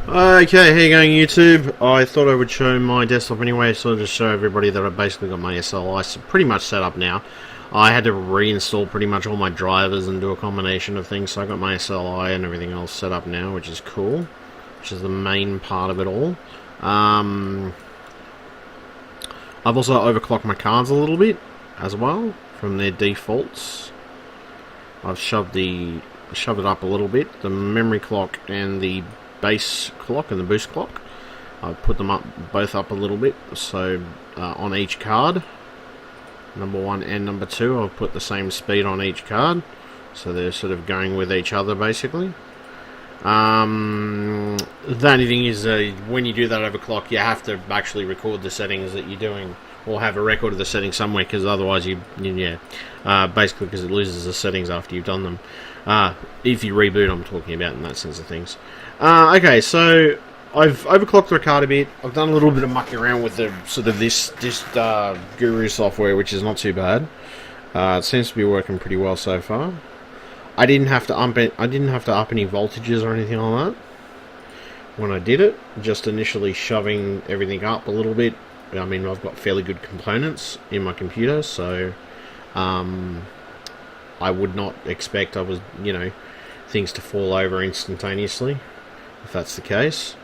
Okay, how you going, YouTube? I thought I would show my desktop anyway, so just show everybody that I've basically got my SLI pretty much set up now. I had to reinstall pretty much all my drivers and do a combination of things, so I got my SLI and everything else set up now, which is cool, which is the main part of it all. I've also overclocked my cards a little bit as well from their defaults. I've shoved it up a little bit, the memory clock and the base clock and the boost clock. I've put them both up a little bit, so on each card, number 1 and number 2, I've put the same speed on each card, so they're sort of going with each other basically. The only thing is, when you do that overclock, you have to actually record the settings that you're doing, or have a record of the settings somewhere, because otherwise basically because it loses the settings after you've done them. If you reboot, I'm talking about in that sense of things. Okay, so I've overclocked the card a bit. I've done a little bit of mucking around with the sort of this Guru software, which is not too bad. It seems to be working pretty well so far. I didn't have to up any voltages or anything like that when I did it. Just initially shoving everything up a little bit. I mean, I've got fairly good components in my computer, so I would not expect things to fall over instantaneously, if that's the case.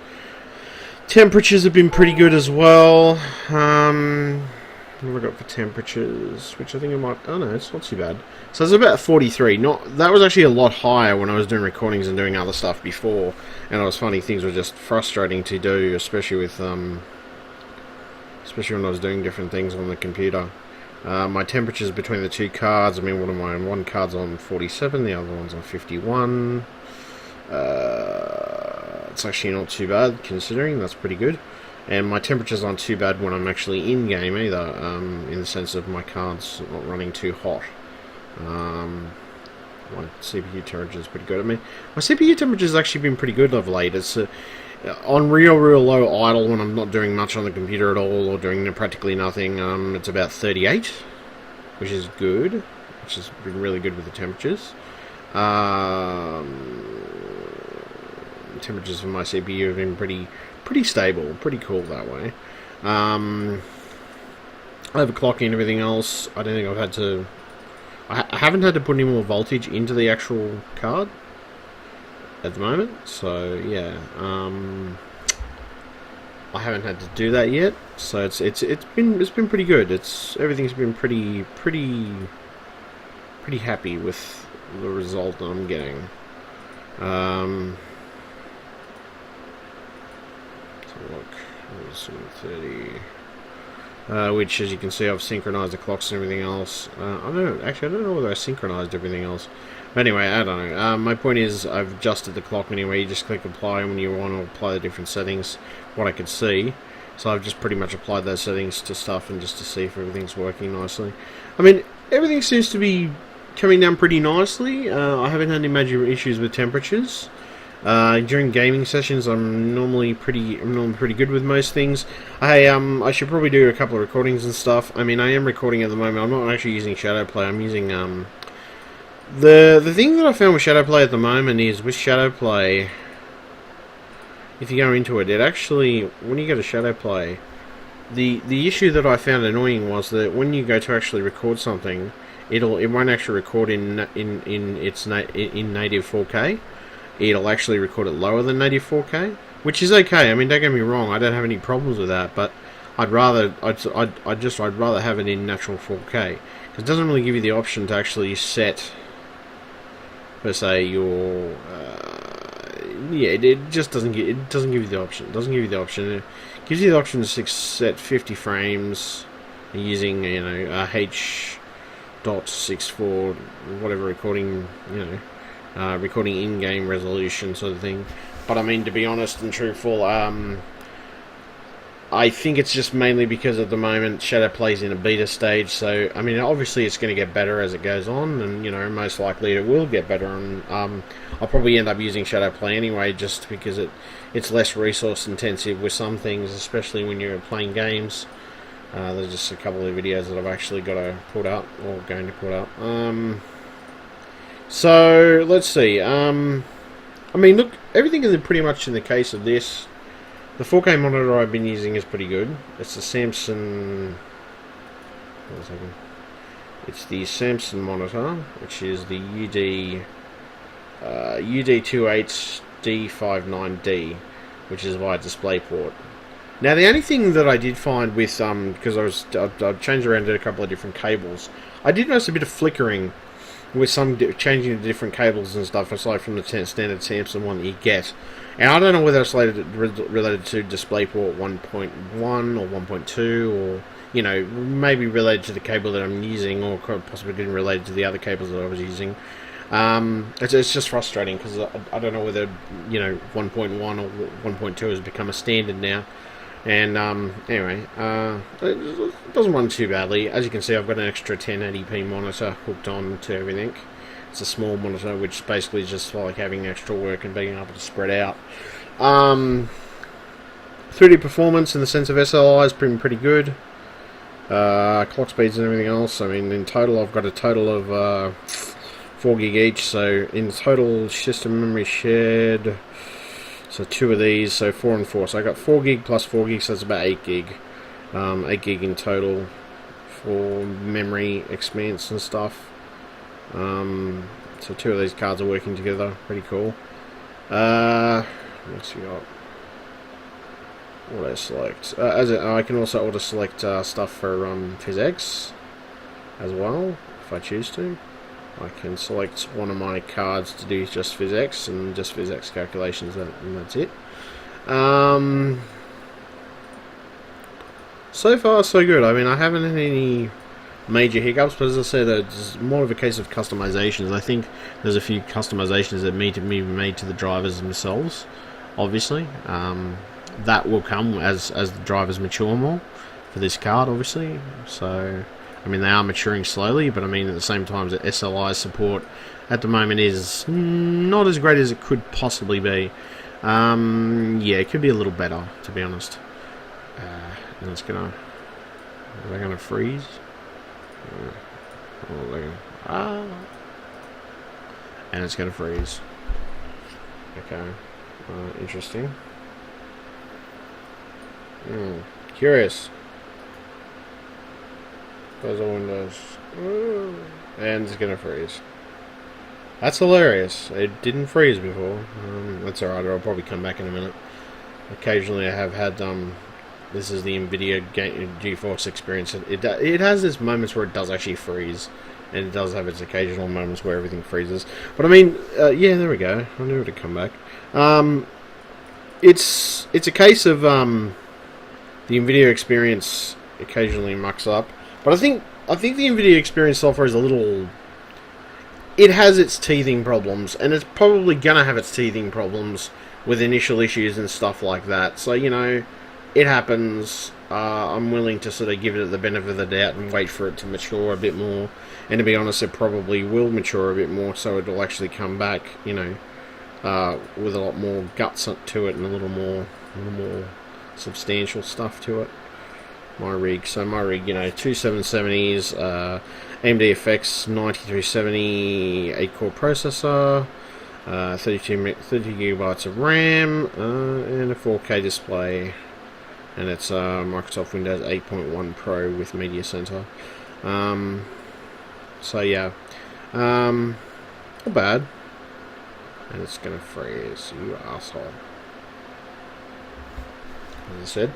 Temperatures have been pretty good as well. What have I got for temperatures? Which I think I might... Oh no, it's not too bad. So it's about 43. That was actually a lot higher when I was doing recordings and doing other stuff before. And it was funny, things were just frustrating to do, especially with... especially when I was doing different things on the computer. My temperatures between the two cards, I mean, what am I on? One card's on 47, the other one's on 51. It's actually not too bad, considering. That's pretty good. And my temperatures aren't too bad when I'm actually in-game either, in the sense of my card's not running too hot. My CPU temperature is pretty good. I mean, my CPU temperature has actually been pretty good of late. It's on real low idle when I'm not doing much on the computer at all, or doing practically nothing. It's about 38, which is good, which has been really good with the temperatures. Temperatures for my CPU have been pretty stable, pretty cool that way. Overclocking and everything else, I don't think I've had to... I haven't had to put any more voltage into the actual card at the moment, so yeah, I haven't had to do that yet, so it's been pretty good. Everything's been pretty happy with the result that I'm getting. Look, 30. Which, as you can see, I've synchronized the clocks and everything else. I don't know whether I synchronized everything else. But anyway, I don't know. My point is, I've adjusted the clock anyway. You just click apply when you want to apply the different settings, what I could see. So I've just pretty much applied those settings to stuff, and just to see if everything's working nicely. I mean, everything seems to be coming down pretty nicely. I haven't had any major issues with temperatures. During gaming sessions, I'm normally pretty good with most things. I should probably do a couple of recordings and stuff. I mean, I am recording at the moment. I'm not actually using Shadowplay. I'm using the thing that I found with Shadowplay at the moment is, with Shadowplay, if you go into it, actually, when you go to Shadowplay, the issue that I found annoying was that when you go to actually record something, it won't actually record in native 4K. It'll actually record it lower than native 4K, which is okay. I mean, don't get me wrong, I don't have any problems with that, but I'd rather have it in natural 4K, because it doesn't really give you the option to actually set, per se, your it just doesn't give you the option. It doesn't give you the option. It gives you the option to set 50 frames using H.64 whatever recording recording in-game resolution sort of thing. But I mean, to be honest and truthful, I think it's just mainly because at the moment Shadowplay's in a beta stage, so I mean, obviously it's going to get better as it goes on, and most likely it will get better, and I'll probably end up using Shadowplay anyway, just because it's less resource intensive with some things, especially when you're playing games. There's just a couple of videos that I've actually got to put up, or going to put up. So let's see. I mean, look, everything is pretty much in the case of this. The 4K monitor I've been using is pretty good. It's the Samsung. Hold on a second. It's the Samsung monitor, which is the UD28D59D, which is via DisplayPort. Now, the only thing that I did find with because I've changed around to a couple of different cables, I did notice a bit of flickering with some changing the different cables and stuff, aside from the standard Samsung one that you get. And I don't know whether it's related to DisplayPort 1.1 or 1.2, or, you know, maybe related to the cable that I'm using, or possibly getting related to the other cables that I was using. It's just frustrating, because I don't know whether, you know, 1.1 or 1.2 has become a standard now. And anyway, it doesn't run too badly. As you can see, I've got an extra 1080p monitor hooked on to everything. It's a small monitor, which basically is just like having extra work and being able to spread out. 3D performance in the sense of SLI is pretty good. Clock speeds and everything else. I mean, in total, I've got a total of 4 gig each. So in total, system memory shared. So 2 of these, so 4 and 4. So I got 4 gig plus 4 gig, so that's about 8 gig. 8 gig in total for memory expanse and stuff. So 2 of these cards are working together. Pretty cool. What else we got? Auto select. I can also auto select stuff for PhysX as well, if I choose to. I can select one of my cards to do just PhysX and just PhysX calculations, and that's it. So far, so good. I mean, I haven't had any major hiccups, but as I said, it's more of a case of customizations. I think there's a few customizations that need to be made to the drivers themselves, obviously. That will come as the drivers mature more for this card, obviously. So, I mean, they are maturing slowly, but I mean, at the same time, the SLI support at the moment is not as great as it could possibly be. Yeah, it could be a little better, to be honest. And it's gonna... Are they gonna freeze? And it's gonna freeze. Okay. Interesting. Curious. Close all windows. And it's gonna freeze. That's hilarious. It didn't freeze before. That's alright, I'll probably come back in a minute. Occasionally I have had, this is the NVIDIA GeForce experience. It has its moments where it does actually freeze. And it does have its occasional moments where everything freezes. But I mean, yeah, there we go. I knew it would come back. It's a case of, the NVIDIA experience occasionally mucks up. But I think the NVIDIA experience software is a little... It has its teething problems, and it's probably going to have its teething problems with initial issues and stuff like that. So, you know, it happens. I'm willing to sort of give it the benefit of the doubt and wait for it to mature a bit more. And to be honest, it probably will mature a bit more, so it'll actually come back, you know, with a lot more guts to it and a little more substantial stuff to it. My rig, you know, two 770s, AMD FX 9370 8-core processor, 30 gigabytes of RAM, and a 4K display, and it's Microsoft Windows 8.1 Pro with Media Center. So yeah, not bad. And it's gonna freeze, you asshole. As I said.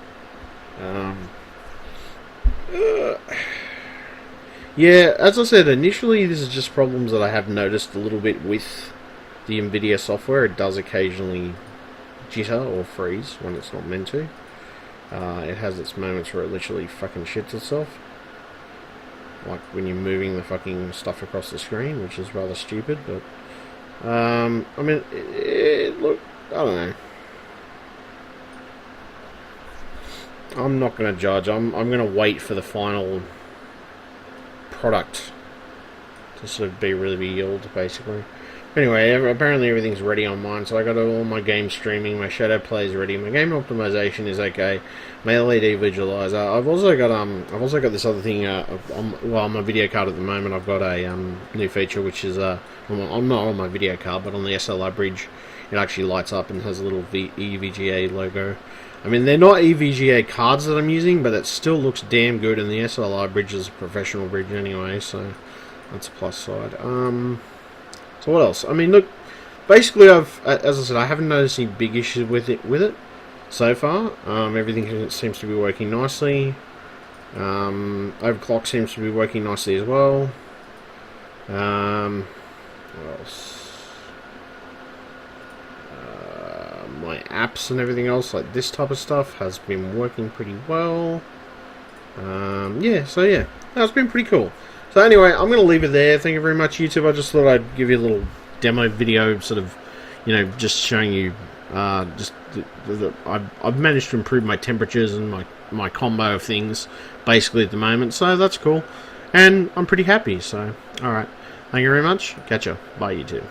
Yeah, as I said, initially this is just problems that I have noticed a little bit with the NVIDIA software. It does occasionally jitter or freeze when it's not meant to. It has its moments where it literally fucking shits itself. Like when you're moving the fucking stuff across the screen, which is rather stupid, but... I mean, look, I don't know. I'm not going to judge. I'm going to wait for the final product to sort of be really revealed, basically. Anyway, apparently everything's ready on mine, so I got all my game streaming, my shadow play is ready, my game optimization is okay, my LED visualizer. I've also got this other thing. On my video card at the moment, I've got a new feature which is I'm not on my video card, but on the SLI bridge. it actually lights up and has a little EVGA logo. I mean, they're not EVGA cards that I'm using, but it still looks damn good, and the SLI bridge is a professional bridge anyway, so that's a plus side. So what else? I mean, look, basically, as I said, I haven't noticed any big issues with it so far. Everything seems to be working nicely. Overclock seems to be working nicely as well. What else? My apps and everything else, like this type of stuff, has been working pretty well. So that's been pretty cool. So anyway, I'm going to leave it there. Thank you very much, YouTube. I just thought I'd give you a little demo video, sort of, just showing you, I've managed to improve my temperatures and my combo of things, basically, at the moment. So that's cool. And I'm pretty happy, so, alright. Thank you very much. Catch ya. Bye, YouTube.